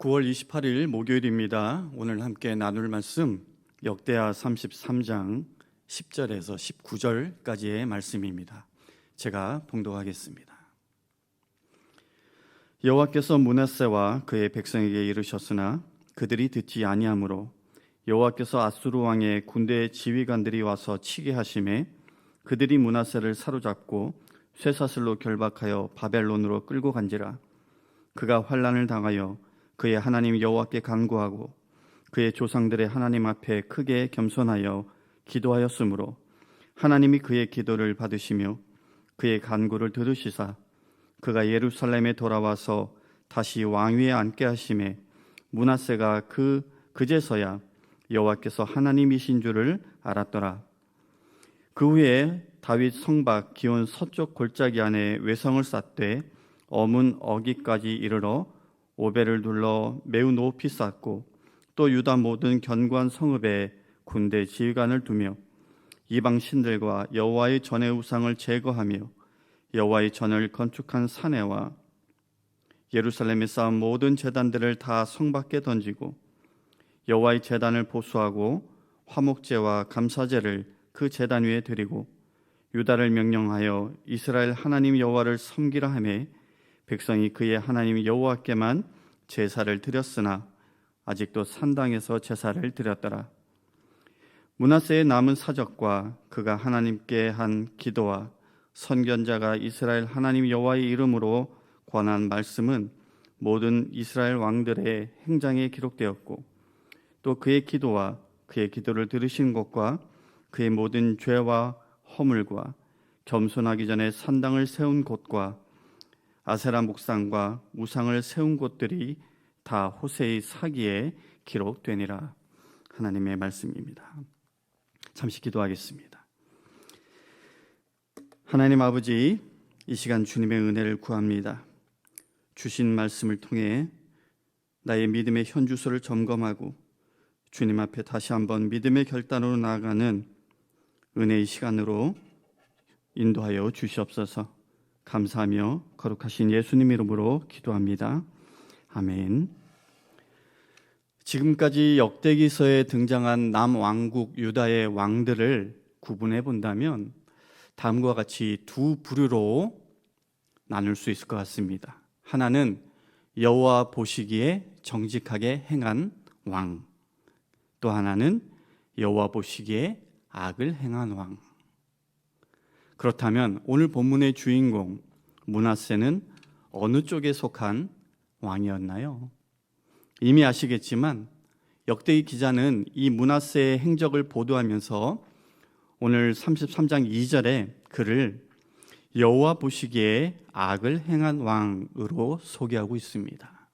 9월 28일 목요일입니다. 오늘 함께 나눌 말씀 역대하 33장 10절에서 19절까지의 말씀입니다. 제가 봉독하겠습니다. 여호와께서 므낫세와 그의 백성에게 이르셨으나 그들이 듣지 아니하므로 여호와께서 아수르 왕의 군대의 지휘관들이 와서 치게 하심에 그들이 므낫세를 사로잡고 쇠사슬로 결박하여 바벨론으로 끌고 간지라. 그가 환난을 당하여 그의 하나님 여호와께 간구하고 그의 조상들의 하나님 앞에 크게 겸손하여 기도하였으므로 하나님이 그의 기도를 받으시며 그의 간구를 들으시사 그가 예루살렘에 돌아와서 다시 왕위에 앉게 하심에 므낫세가 그제서야 여호와께서 하나님이신 줄을 알았더라. 그 후에 다윗 성박 기온 서쪽 골짜기 안에 외성을 쌓되 어문 어기까지 이르러 오벨을 둘러 매우 높이 쌓고 또 유다 모든 견고한 성읍에 군대 지휘관을 두며 이방 신들과 여호와의 전의 우상을 제거하며 여호와의 전을 건축한 사내와 예루살렘에 쌓은 모든 제단들을 다 성 밖에 던지고 여호와의 제단을 보수하고 화목제와 감사제를 그 제단 위에 드리고 유다를 명령하여 이스라엘 하나님 여호와를 섬기라 하매 백성이 그의 하나님 여호와께만 제사를 드렸으나 아직도 산당에서 제사를 드렸더라. 므낫세의 남은 사적과 그가 하나님께 한 기도와 선견자가 이스라엘 하나님 여호와의 이름으로 권한 말씀은 모든 이스라엘 왕들의 행장에 기록되었고 또 그의 기도와 그의 기도를 들으신 것과 그의 모든 죄와 허물과 겸손하기 전에 산당을 세운 곳과 아세라 목상과 우상을 세운 곳들이 다 호세의 사기에 기록되니라. 하나님의 말씀입니다. 잠시 기도하겠습니다. 하나님 아버지, 이 시간 주님의 은혜를 구합니다. 주신 말씀을 통해 나의 믿음의 현주소를 점검하고 주님 앞에 다시 한번 믿음의 결단으로 나아가는 은혜의 시간으로 인도하여 주시옵소서. 감사하며 거룩하신 예수님 이름으로 기도합니다. 아멘. 지금까지 역대기서에 등장한 남왕국 유다의 왕들을 구분해 본다면 다음과 같이 두 부류로 나눌 수 있을 것 같습니다. 하나는 여호와 보시기에 정직하게 행한 왕, 또 하나는 여호와 보시기에 악을 행한 왕. 그렇다면 오늘 본문의 주인공 므낫세는 어느 쪽에 속한 왕이었나요? 이미 아시겠지만 역대기 기자는 이 므낫세의 행적을 보도하면서 오늘 33장 2절에 그를 여호와 보시기에 악을 행한 왕으로 소개하고 있습니다.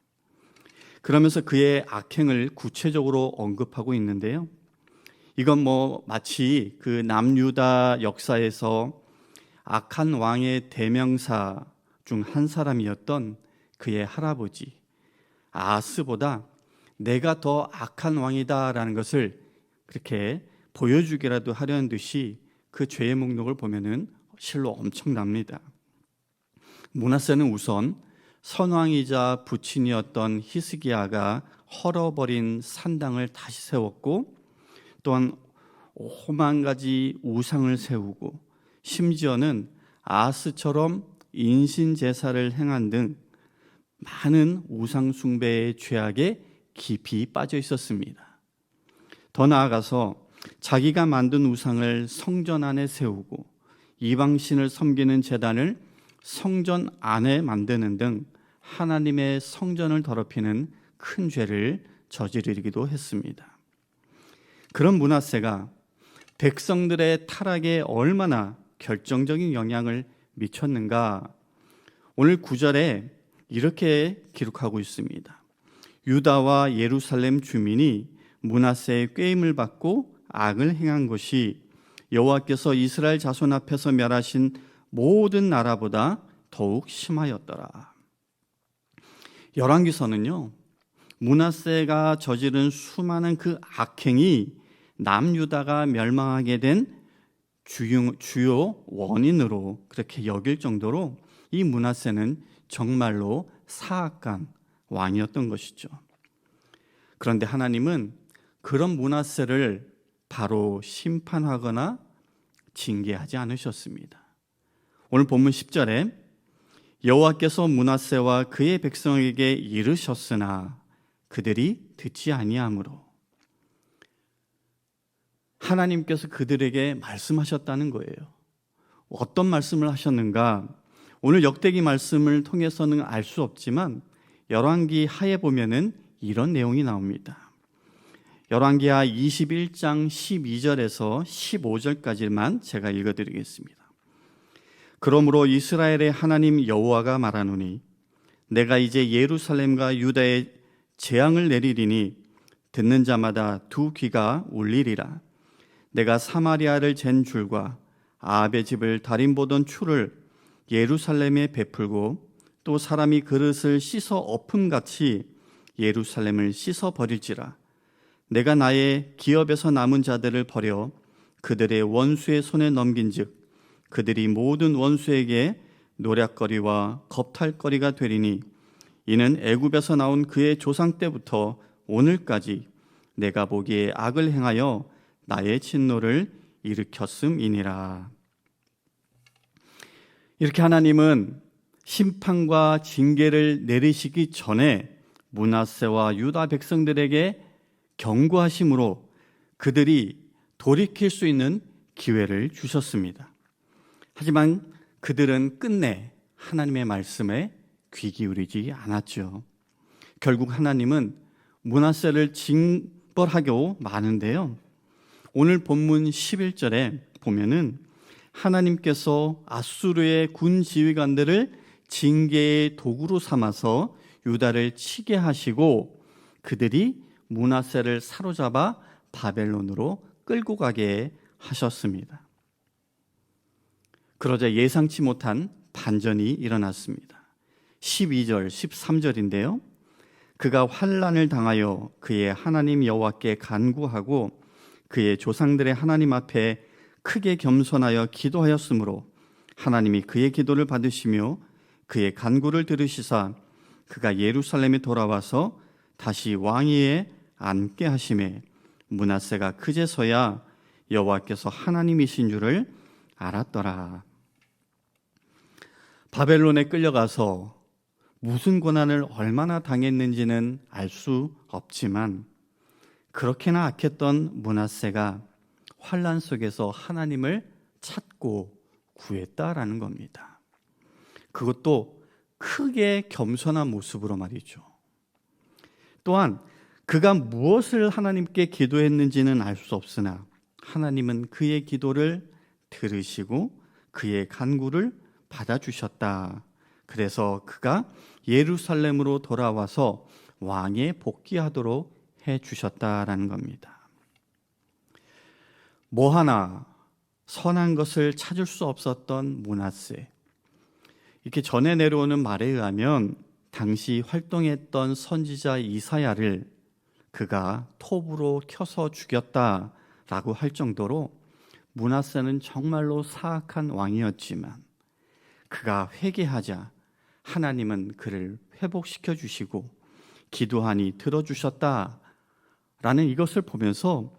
그러면서 그의 악행을 구체적으로 언급하고 있는데요. 이건 마치 그 남유다 역사에서 악한 왕의 대명사 중 한 사람이었던 그의 할아버지 아하스보다 내가 더 악한 왕이다라는 것을 그렇게 보여주기라도 하려는 듯이 그 죄의 목록을 보면은 실로 엄청납니다. 므낫세는 우선 선왕이자 부친이었던 히스기야가 헐어버린 산당을 다시 세웠고 또한 5만 가지 우상을 세우고 심지어는 아하스처럼 인신 제사를 행한 등 많은 우상 숭배의 죄악에 깊이 빠져 있었습니다. 더 나아가서 자기가 만든 우상을 성전 안에 세우고 이방신을 섬기는 제단을 성전 안에 만드는 등 하나님의 성전을 더럽히는 큰 죄를 저지르기도 했습니다. 그런 므낫세가 백성들의 타락에 얼마나 결정적인 영향을 미쳤는가? 오늘 9절에 이렇게 기록하고 있습니다. 유다와 예루살렘 주민이 므낫세의 꾀임을 받고 악을 행한 것이 여호와께서 이스라엘 자손 앞에서 멸하신 모든 나라보다 더욱 심하였더라. 열왕기서는요, 므낫세가 저지른 수많은 그 악행이 남유다가 멸망하게 된 주요 원인으로 그렇게 여길 정도로 이 므낫세는 정말로 사악한 왕이었던 것이죠. 그런데 하나님은 그런 므낫세를 바로 심판하거나 징계하지 않으셨습니다. 오늘 본문 10절에 여호와께서 므낫세와 그의 백성에게 이르셨으나 그들이 듣지 아니하므로, 하나님께서 그들에게 말씀하셨다는 거예요. 어떤 말씀을 하셨는가? 오늘 역대기 말씀을 통해서는 알 수 없지만 열왕기 하에 보면은 이런 내용이 나옵니다. 열왕기하 21장 12절에서 15절까지만 제가 읽어드리겠습니다. 그러므로 이스라엘의 하나님 여호와가 말하노니 내가 이제 예루살렘과 유다에 재앙을 내리리니 듣는 자마다 두 귀가 울리리라. 내가 사마리아를 잰 줄과 아합의 집을 달인보던 추를 예루살렘에 베풀고 또 사람이 그릇을 씻어 엎음같이 예루살렘을 씻어 버릴지라. 내가 나의 기업에서 남은 자들을 버려 그들의 원수의 손에 넘긴즉 그들이 모든 원수에게 노략거리와 겁탈거리가 되리니 이는 애굽에서 나온 그의 조상 때부터 오늘까지 내가 보기에 악을 행하여 나의 진노를 일으켰음이니라. 이렇게 하나님은 심판과 징계를 내리시기 전에 므낫세와 유다 백성들에게 경고하심으로 그들이 돌이킬 수 있는 기회를 주셨습니다. 하지만 그들은 끝내 하나님의 말씀에 귀 기울이지 않았죠. 결국 하나님은 므낫세를 징벌하고 마는데요. 오늘 본문 11절에 보면은 하나님께서 아수르의 군 지휘관들을 징계의 도구로 삼아서 유다를 치게 하시고 그들이 므낫세를 사로잡아 바벨론으로 끌고 가게 하셨습니다. 그러자 예상치 못한 반전이 일어났습니다. 12절, 13절인데요. 그가 환난을 당하여 그의 하나님 여호와께 간구하고 그의 조상들의 하나님 앞에 크게 겸손하여 기도하였으므로 하나님이 그의 기도를 받으시며 그의 간구를 들으시사 그가 예루살렘에 돌아와서 다시 왕위에 앉게 하심에 므낫세가 그제서야 여호와께서 하나님이신 줄을 알았더라. 바벨론에 끌려가서 무슨 고난을 얼마나 당했는지는 알 수 없지만 그렇게나 악했던 므낫세가 환난 속에서 하나님을 찾고 구했다라는 겁니다. 그것도 크게 겸손한 모습으로 말이죠. 또한 그가 무엇을 하나님께 기도했는지는 알 수 없으나 하나님은 그의 기도를 들으시고 그의 간구를 받아주셨다. 그래서 그가 예루살렘으로 돌아와서 왕에 복귀하도록 해주셨다라는 겁니다. 뭐 하나 선한 것을 찾을 수 없었던 므낫세. 이렇게 전해 내려오는 말에 의하면 당시 활동했던 선지자 이사야를 그가 톱으로 켜서 죽였다라고 할 정도로 므낫세는 정말로 사악한 왕이었지만 그가 회개하자 하나님은 그를 회복시켜 주시고 기도하니 들어주셨다라는 이것을 보면서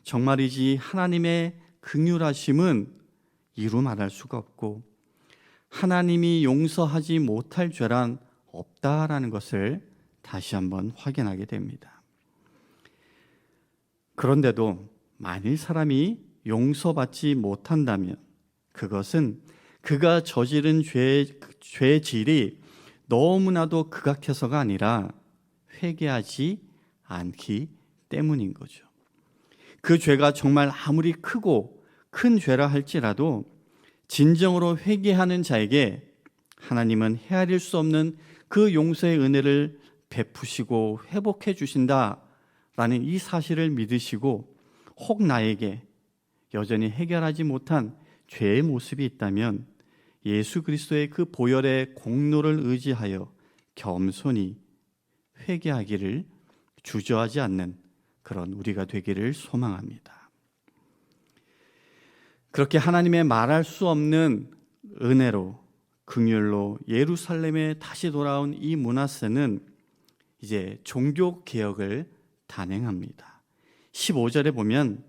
정말이지 하나님의 긍휼하심은 이루 말할 수가 없고 하나님이 용서하지 못할 죄란 없다라는 것을 다시 한번 확인하게 됩니다. 그런데도 만일 사람이 용서받지 못한다면 그것은 그가 저지른 죄의 질이 너무나도 극악해서가 아니라 회개하지 않기 때문인 거죠. 그 죄가 정말 아무리 크고 큰 죄라 할지라도 진정으로 회개하는 자에게 하나님은 헤아릴 수 없는 그 용서의 은혜를 베푸시고 회복해 주신다라는 이 사실을 믿으시고 혹 나에게 여전히 해결하지 못한 죄의 모습이 있다면 예수 그리스도의 그 보혈의 공로를 의지하여 겸손히 회개하기를 주저하지 않는 그런 우리가 되기를 소망합니다. 그렇게 하나님의 말할 수 없는 은혜로 긍휼로 예루살렘에 다시 돌아온 이 므낫세는 이제 종교 개혁을 단행합니다. 15절에 보면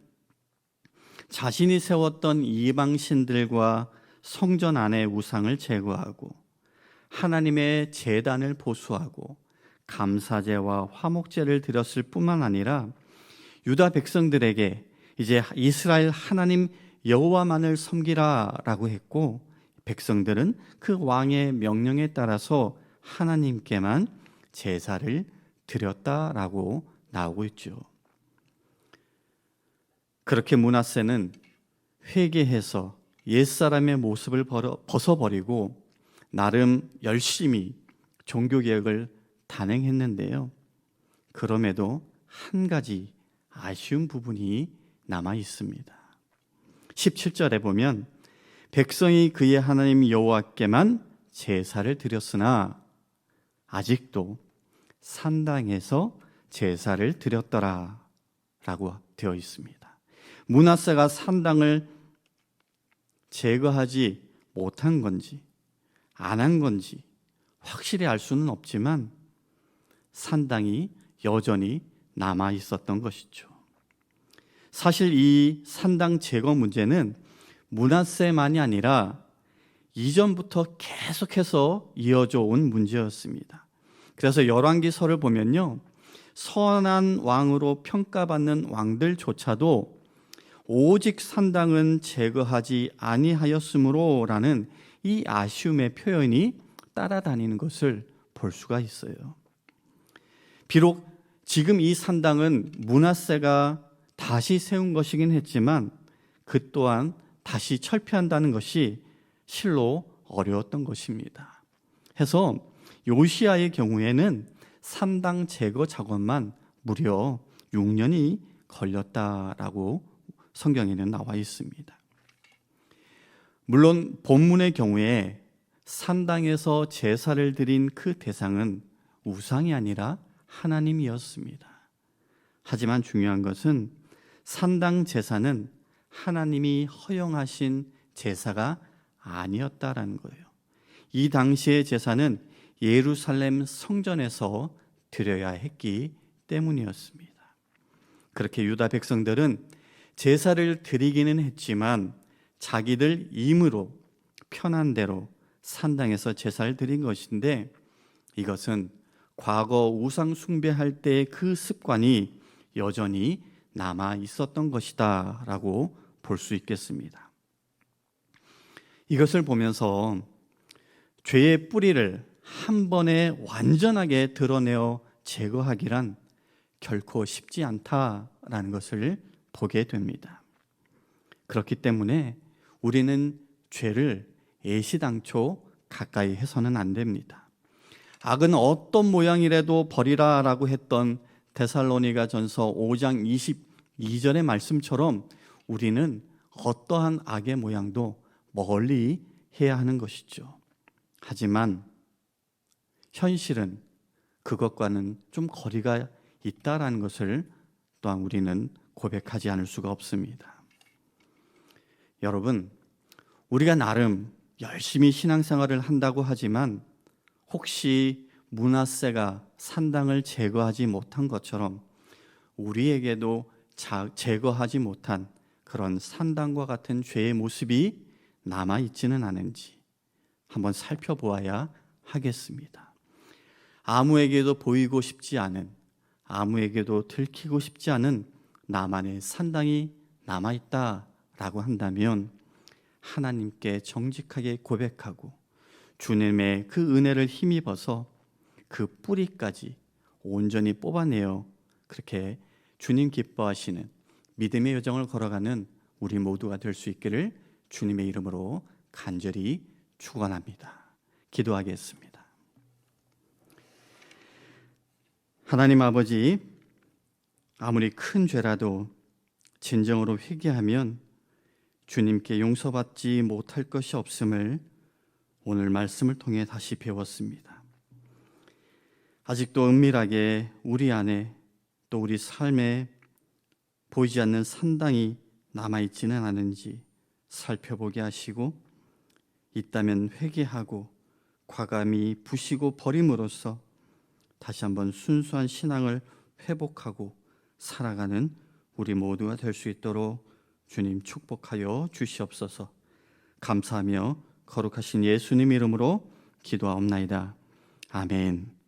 자신이 세웠던 이방 신들과 성전 안의 우상을 제거하고 하나님의 제단을 보수하고 감사제와 화목제를 드렸을 뿐만 아니라 유다 백성들에게 이제 이스라엘 하나님 여호와만을 섬기라라고 했고, 백성들은 그 왕의 명령에 따라서 하나님께만 제사를 드렸다라고 나오고 있죠. 그렇게 므낫세는 회개해서 옛사람의 모습을 벗어버리고 나름 열심히 종교개혁을 단행했는데요. 그럼에도 한 가지 아쉬운 부분이 남아 있습니다. 17절에 보면 백성이 그의 하나님 여호와께만 제사를 드렸으나 아직도 산당에서 제사를 드렸더라 라고 되어 있습니다. 므낫세가 산당을 제거하지 못한 건지 안 한 건지 확실히 알 수는 없지만 산당이 여전히 남아 있었던 것이죠. 사실 이 산당 제거 문제는 므낫세만이 아니라 이전부터 계속해서 이어져 온 문제였습니다. 그래서 열왕기서를 보면요, 선한 왕으로 평가받는 왕들조차도 오직 산당은 제거하지 아니하였으므로라는 이 아쉬움의 표현이 따라다니는 것을 볼 수가 있어요. 비록 지금 이 산당은 므낫세가 다시 세운 것이긴 했지만 그 또한 다시 철폐한다는 것이 실로 어려웠던 것입니다. 해서 요시야의 경우에는 산당 제거 작업만 무려 6년이 걸렸다라고 성경에는 나와 있습니다. 물론 본문의 경우에 산당에서 제사를 드린 그 대상은 우상이 아니라 하나님이었습니다. 하지만 중요한 것은 산당 제사는 하나님이 허용하신 제사가 아니었다라는 거예요. 이 당시의 제사는 예루살렘 성전에서 드려야 했기 때문이었습니다. 그렇게 유다 백성들은 제사를 드리기는 했지만 자기들 임으로 편한 대로 산당에서 제사를 드린 것인데, 이것은 과거 우상 숭배할 때의 그 습관이 여전히 남아 있었던 것이다 라고 볼 수 있겠습니다. 이것을 보면서 죄의 뿌리를 한 번에 완전하게 드러내어 제거하기란 결코 쉽지 않다라는 것을 보게 됩니다. 그렇기 때문에 우리는 죄를 애시당초 가까이 해서는 안 됩니다. 악은 어떤 모양이라도 버리라라고 했던 데살로니가 전서 5장 22절의 말씀처럼 우리는 어떠한 악의 모양도 멀리 해야 하는 것이죠. 하지만 현실은 그것과는 좀 거리가 있다라는 것을 또한 우리는 고백하지 않을 수가 없습니다. 여러분, 우리가 나름 열심히 신앙생활을 한다고 하지만 혹시 므낫세가 산당을 제거하지 못한 것처럼 우리에게도 제거하지 못한 그런 산당과 같은 죄의 모습이 남아있지는 않은지 한번 살펴보아야 하겠습니다. 아무에게도 보이고 싶지 않은, 아무에게도 들키고 싶지 않은 나만의 산당이 남아있다라고 한다면 하나님께 정직하게 고백하고 주님의 그 은혜를 힘입어서 그 뿌리까지 온전히 뽑아내어 그렇게 주님 기뻐하시는 믿음의 여정을 걸어가는 우리 모두가 될 수 있기를 주님의 이름으로 간절히 축원합니다. 기도하겠습니다. 하나님 아버지, 아무리 큰 죄라도 진정으로 회개하면 주님께 용서받지 못할 것이 없음을 오늘 말씀을 통해 다시 배웠습니다. 아직도 은밀하게 우리 안에 또 우리 삶에 보이지 않는 산당이 남아있지는 않은지 살펴보게 하시고, 있다면 회개하고 과감히 부시고 버림으로써 다시 한번 순수한 신앙을 회복하고 살아가는 우리 모두가 될 수 있도록 주님 축복하여 주시옵소서. 감사하며 거룩하신 예수님 이름으로 기도하옵나이다. 아멘.